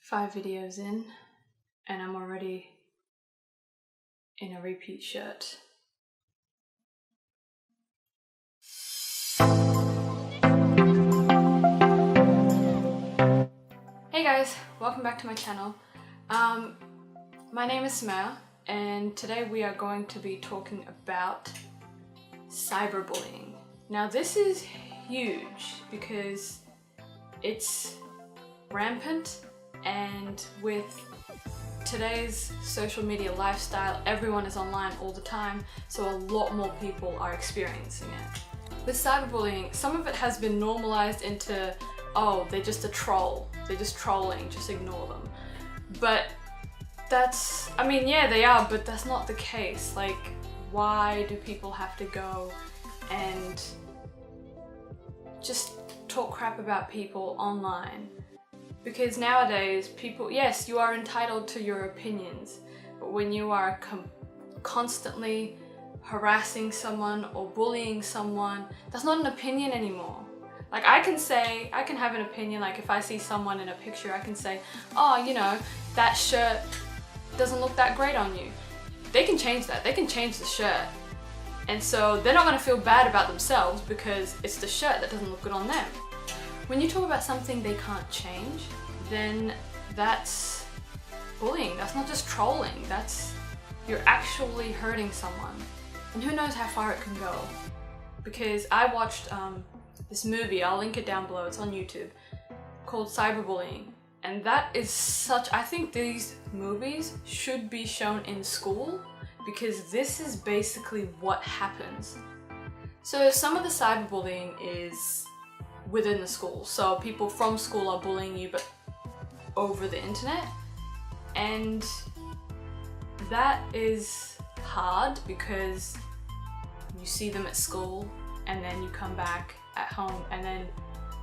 5 videos in and I'm already in a repeat shirt. Hey guys, welcome back to my channel. My name is Samaya and today we are going to be talking about cyberbullying. Now this is huge because it's rampant, and with today's social media lifestyle, everyone is online all the time, so a lot more people are experiencing it. With cyberbullying, some of it has been normalized into, oh, they're just a troll, they're just trolling, just ignore them. But that's, I mean, yeah, they are, but that's not the case. Like, why do people have to go and just talk crap about people online? Because nowadays, people, yes, you are entitled to your opinions, but when you are constantly harassing someone or bullying someone, that's not an opinion anymore. Like, I can have an opinion, like if I see someone in a picture, I can say, oh, you know, that shirt doesn't look that great on you. They can change that, they can change the shirt. And so they're not gonna feel bad about themselves because it's the shirt that doesn't look good on them. When you talk about something they can't change, then that's bullying. That's not just trolling. You're actually hurting someone. And who knows how far it can go. Because I watched this movie, I'll link it down below, it's on YouTube, called Cyberbullying. And that is I think these movies should be shown in school because this is basically what happens. So some of the cyberbullying is within the school. So people from school are bullying you, but over the internet. And that is hard because you see them at school and then you come back at home and then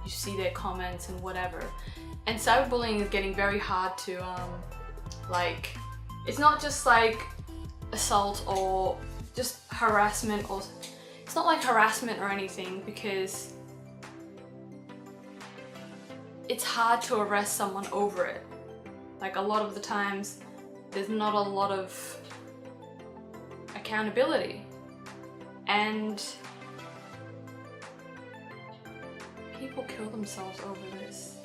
you see their comments and whatever. And cyberbullying is getting very hard to, like, it's not just like assault or just harassment, or it's not like harassment or anything, because it's hard to arrest someone over it. Like, a lot of the times there's not a lot of accountability, and people kill themselves over this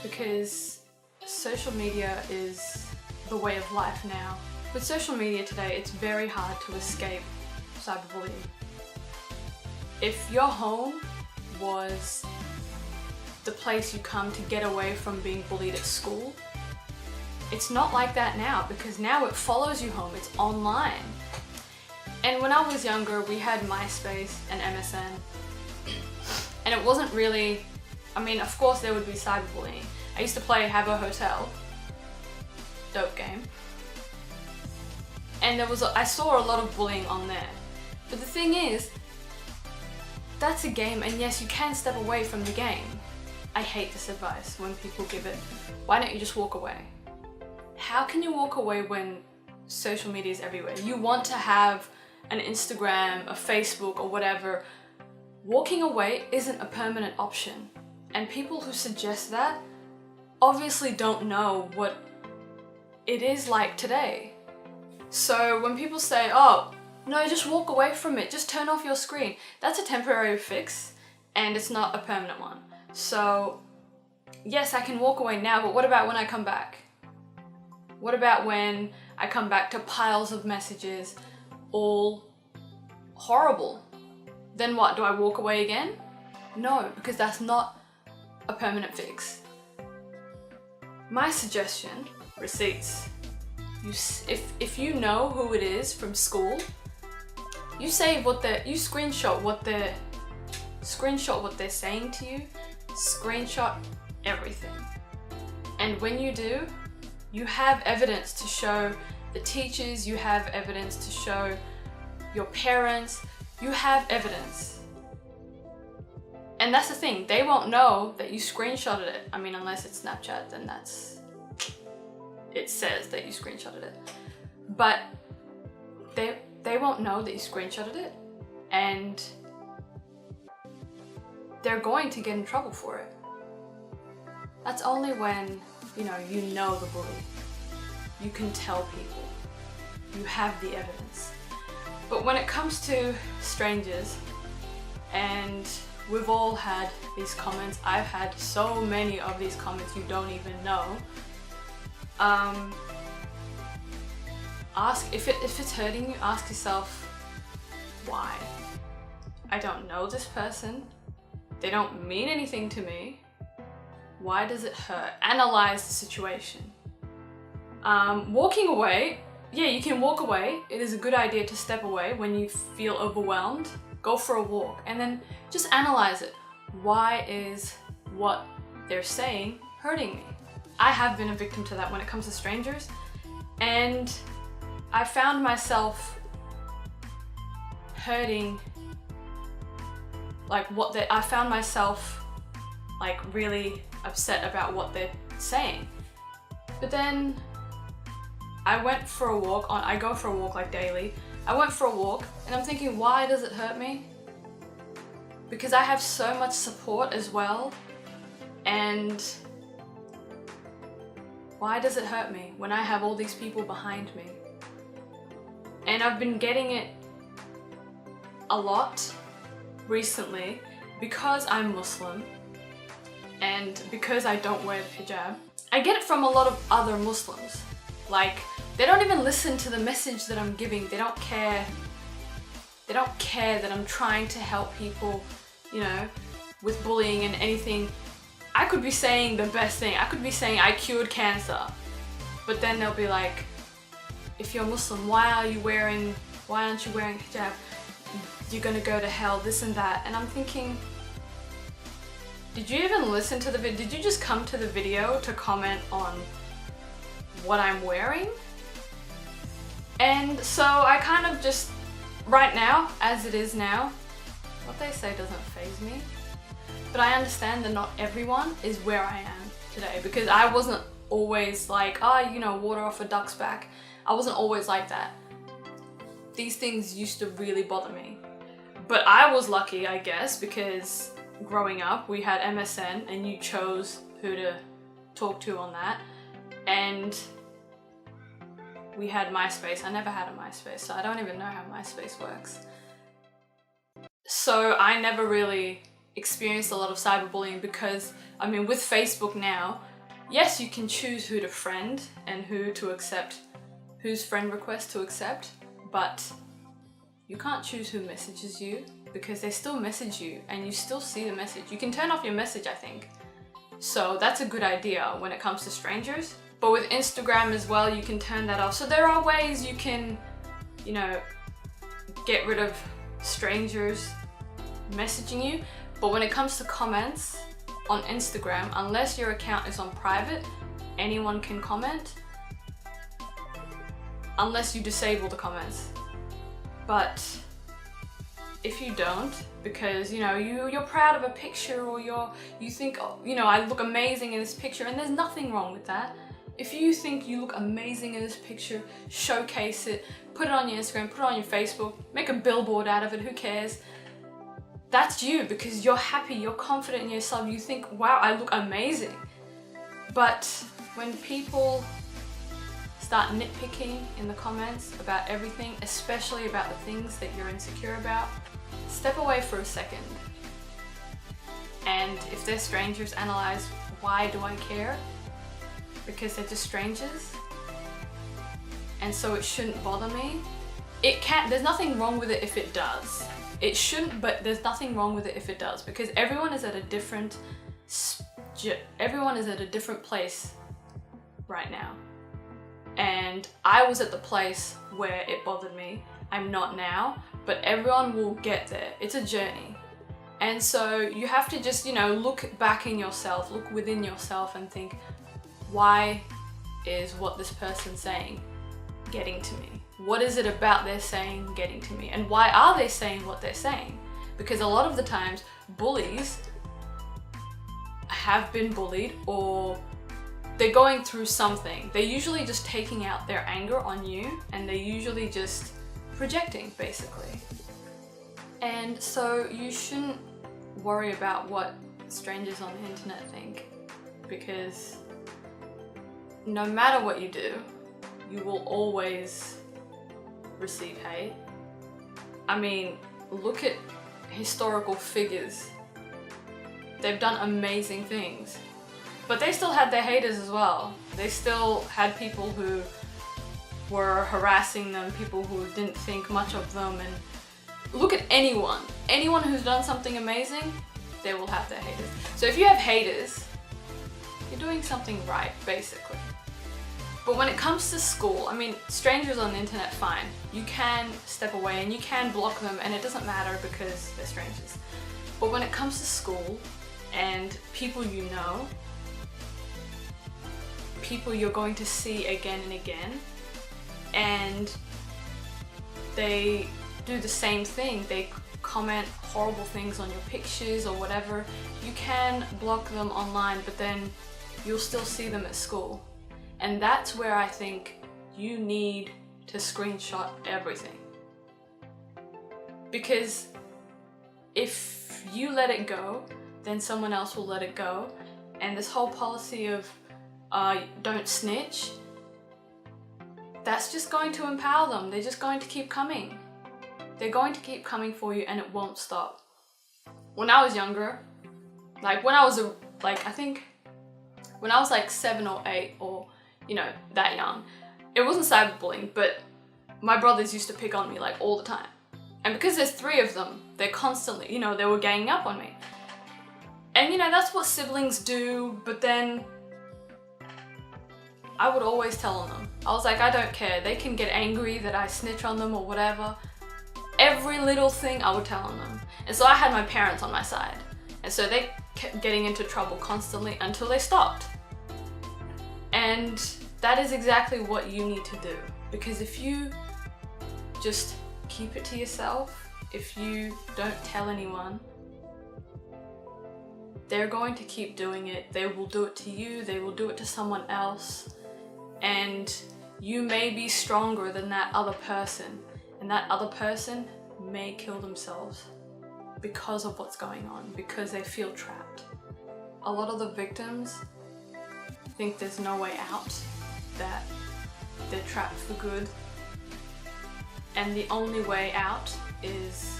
because social media is the way of life now. With social media today, it's very hard to escape cyberbullying. If your home was the place you come to get away from being bullied at school, it's not like that now, because now it follows you home, it's online. And when I was younger, we had MySpace and MSN, and it wasn't really, I mean, of course there would be cyberbullying. I used to play Habbo Hotel, dope game, and I saw a lot of bullying on there. But the thing is, that's a game, and yes, you can step away from the game. I hate this advice when people give it. Why don't you just walk away? How can you walk away when social media is everywhere? You want to have an Instagram, a Facebook, or whatever. Walking away isn't a permanent option. And people who suggest that obviously don't know what it is like today. So when people say, oh, no, just walk away from it, just turn off your screen, that's a temporary fix and it's not a permanent one. So yes, I can walk away now, but what about when I come back? What about when I come back to piles of messages, all horrible? Then what, do I walk away again? No, because that's not a permanent fix. My suggestion, receipts. If you know who it is from school, you screenshot what they're saying to you, screenshot everything. And when you do, you have evidence to show the teachers, you have evidence to show your parents, you have evidence. And that's the thing, they won't know that you screenshotted it. I mean, unless it's Snapchat, then it says that you screenshotted it. But they won't know that you screenshotted it, and they're going to get in trouble for it. That's only when you know the bully. You can tell people. You have the evidence. But when it comes to strangers, and we've all had these comments, I've had so many of these comments you don't even know. If it's hurting you, ask yourself, why? I don't know this person. They don't mean anything to me. Why does it hurt? Analyze the situation. Walking away, yeah, you can walk away. It is a good idea to step away when you feel overwhelmed. Go for a walk and then just analyze it. Why is what they're saying hurting me? I have been a victim to that when it comes to strangers, and I found myself hurting, I found myself really upset about what they're saying. But then I went for a walk, I go for a walk daily. I went for a walk and I'm thinking, why does it hurt me? Because I have so much support as well, and why does it hurt me when I have all these people behind me? And I've been getting it a lot recently because I'm Muslim and because I don't wear the hijab. I get it from a lot of other Muslims. They don't even listen to the message that I'm giving. They don't care. They don't care that I'm trying to help people, with bullying and anything. I could be saying the best thing. I could be saying I cured cancer. But then they'll be like, if you're Muslim, why aren't you wearing hijab? You're gonna go to hell, this and that. And I'm thinking, did you even listen to the video? Did you just come to the video to comment on what I'm wearing? And so I kind of just, right now, as it is now, what they say doesn't faze me. But I understand that not everyone is where I am today, because I wasn't always like, water off a duck's back. I wasn't always like that. These things used to really bother me. But I was lucky, I guess, because growing up we had MSN and you chose who to talk to on that. And we had MySpace. I never had a MySpace, so I don't even know how MySpace works. So I never really experienced a lot of cyberbullying because, with Facebook now, yes, you can choose who to friend and who to accept, whose friend request to accept, but you can't choose who messages you because they still message you and you still see the message. You can turn off your message, I think. So that's a good idea when it comes to strangers. But with Instagram as well, you can turn that off. So there are ways you can, get rid of strangers messaging you. But when it comes to comments on Instagram, unless your account is on private, anyone can comment. Unless you disable the comments. But if you don't, because you're proud of a picture, or you think, I look amazing in this picture, and there's nothing wrong with that. If you think you look amazing in this picture, showcase it, put it on your Instagram, put it on your Facebook, make a billboard out of it, who cares? That's you, because you're happy, you're confident in yourself, you think, wow, I look amazing. But when people start nitpicking in the comments about everything, especially about the things that you're insecure about, step away for a second. And if they're strangers, analyze, why do I care? Because they're just strangers, and so it shouldn't bother me. There's nothing wrong with it if it does. It shouldn't, but there's nothing wrong with it if it does, because everyone is at a different place right now. And I was at the place where it bothered me. I'm not now, but everyone will get there. It's a journey. And so you have to just, look back in yourself, look within yourself and think, why is what this person's saying getting to me? What is it about their saying getting to me? And why are they saying what they're saying? Because a lot of the times, bullies have been bullied, or they're going through something. They're usually just taking out their anger on you, and they're usually just projecting, basically. And so you shouldn't worry about what strangers on the internet think, because no matter what you do, you will always receive hate. I mean, look at historical figures. They've done amazing things, but they still had their haters as well. They still had people who were harassing them, people who didn't think much of them, and look at anyone who's done something amazing, they will have their haters. So if you have haters, you're doing something right, basically. But when it comes to school, I mean, strangers on the internet, fine. You can step away and you can block them and it doesn't matter because they're strangers. But when it comes to school and people you know, people you're going to see again and again, and they do the same thing, they comment horrible things on your pictures or whatever, you can block them online, but then you'll still see them at school. And that's where I think you need to screenshot everything. Because if you let it go, then someone else will let it go. And this whole policy of don't snitch, that's just going to empower them. They're just going to keep coming. They're going to keep coming for you and it won't stop. When I was younger, like when I was I think when I was like 7 or 8 or you know, that young, it wasn't cyberbullying, but my brothers used to pick on me like all the time. And because there's 3 of them, they're constantly, you know, they were ganging up on me. And you know, that's what siblings do, but then I would always tell on them. I was like, I don't care. They can get angry that I snitch on them or whatever. Every little thing I would tell on them. And so I had my parents on my side. And so they kept getting into trouble constantly until they stopped. And that is exactly what you need to do. Because if you just keep it to yourself, if you don't tell anyone, they're going to keep doing it. They will do it to you, they will do it to someone else. And you may be stronger than that other person. And that other person may kill themselves because of what's going on, because they feel trapped. A lot of the victims think there's no way out, that they're trapped for good, and the only way out is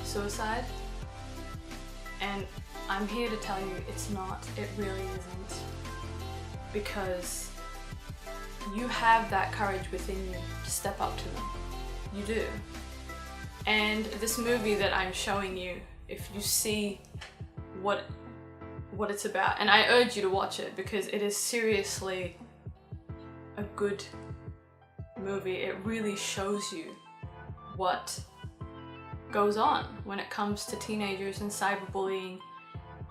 suicide. And I'm here to tell you it's not, it really isn't, because you have that courage within you to step up to them. You do. And this movie that I'm showing you, if you see what it's about, and I urge you to watch it because it is seriously a good movie. It really shows you what goes on when it comes to teenagers and cyberbullying.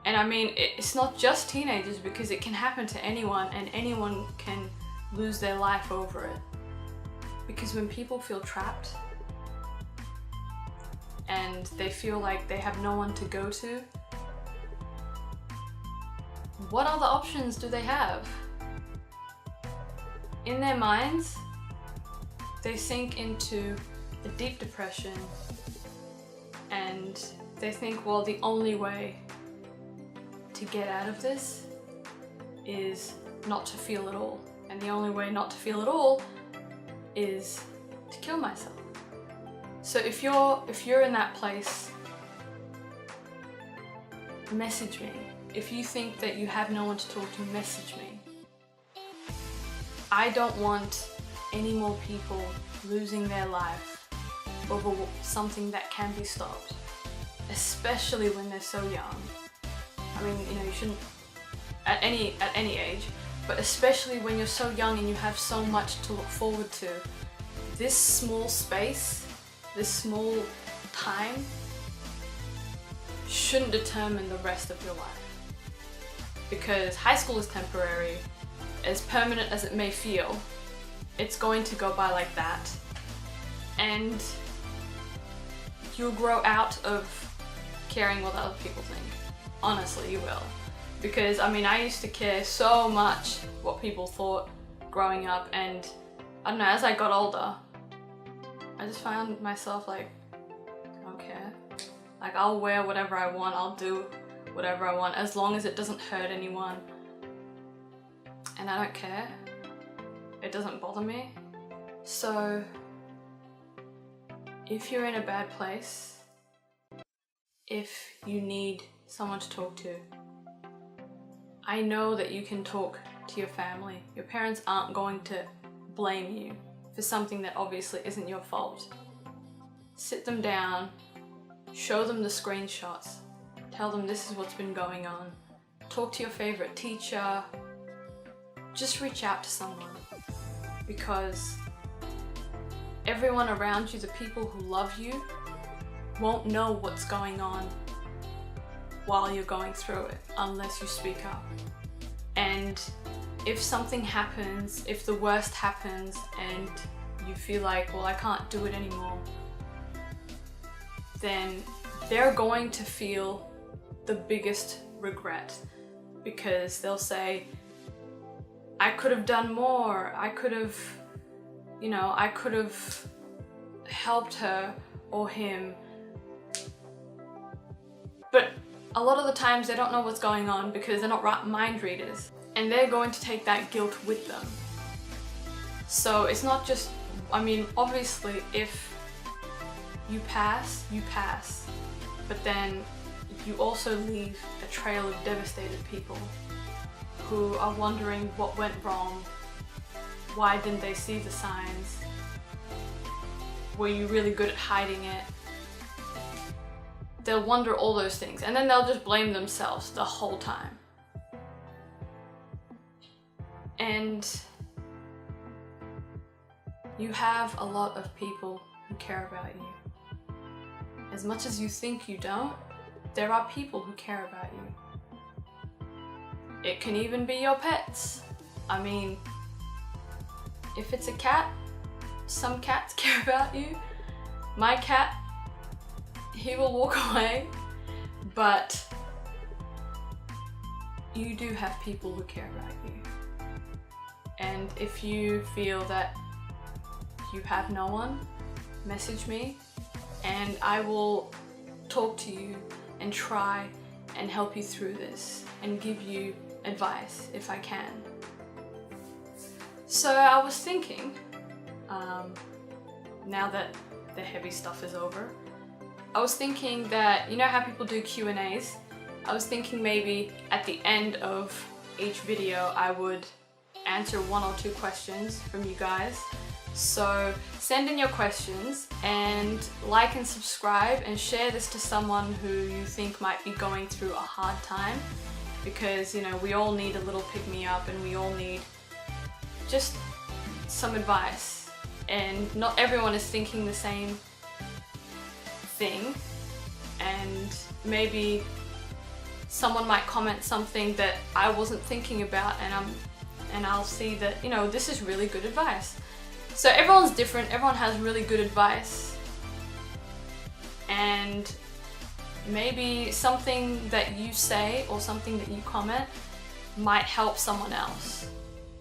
And I mean, it's not just teenagers, because it can happen to anyone and anyone can lose their life over it. Because when people feel trapped and they feel like they have no one to go to, what other options do they have? In their minds, they sink into a deep depression and they think, well, the only way to get out of this is not to feel at all. And the only way not to feel at all is to kill myself. So if you're in that place, message me. If you think that you have no one to talk to, message me. I don't want any more people losing their life over something that can be stopped, especially when they're so young. I mean, you know, you shouldn't at any age, but especially when you're so young and you have so much to look forward to. This small space, this small time shouldn't determine the rest of your life. Because high school is temporary, as permanent as it may feel, it's going to go by like that. And you'll grow out of caring what other people think. Honestly, you will. Because I mean, I used to care so much what people thought growing up, and I don't know, as I got older, I just found myself like, I don't care. Like, I'll wear whatever I want, I'll do whatever I want, as long as it doesn't hurt anyone. And I don't care. it doesn't bother me. So if you're in a bad place, if you need someone to talk to, I know that you can talk to your family. Your parents aren't going to blame you for something that obviously isn't your fault. Sit them down, show them the screenshots, tell them this is what's been going on. Talk to your favorite teacher. Just reach out to someone, because everyone around you, the people who love you, won't know what's going on while you're going through it unless you speak up. And if something happens, if the worst happens and you feel like, well, I can't do it anymore, then they're going to feel the biggest regret, because they'll say, I could have done more, I could have helped her or him. But a lot of the times they don't know what's going on because they're not mind readers, and they're going to take that guilt with them. So it's not just, I mean, obviously if you pass, you pass, but then you also leave a trail of devastated people who are wondering what went wrong, why didn't they see the signs, were you really good at hiding it? They'll wonder all those things, and then they'll just blame themselves the whole time. And you have a lot of people who care about you. As much as you think you don't, there are people who care about you. It can even be your pets. I mean, if it's a cat, some cats care about you. My cat, he will walk away, but you do have people who care about you. And if you feel that you have no one, message me and I will talk to you and try and help you through this and give you advice if I can. So I was thinking, now that the heavy stuff is over, I was thinking that, you know how people do Q&As? I was thinking maybe at the end of each video I would answer 1 or 2 questions from you guys. So send in your questions and like and subscribe and share this to someone who you think might be going through a hard time, because, you know, we all need a little pick-me-up and we all need just some advice, and not everyone is thinking the same thing, and maybe someone might comment something that I wasn't thinking about, and I'll see that, you know, this is really good advice. So everyone's different, everyone has really good advice, and maybe something that you say or something that you comment might help someone else.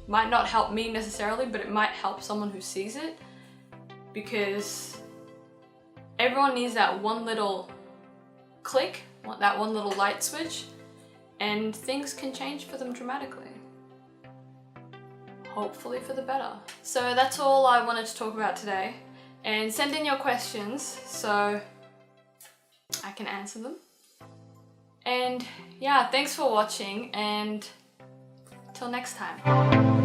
Might not help me necessarily, but it might help someone who sees it, because everyone needs that one little click, that one little light switch, and things can change for them dramatically. Hopefully for the better. So that's all I wanted to talk about today, and send in your questions so I can answer them. And yeah, thanks for watching, and till next time.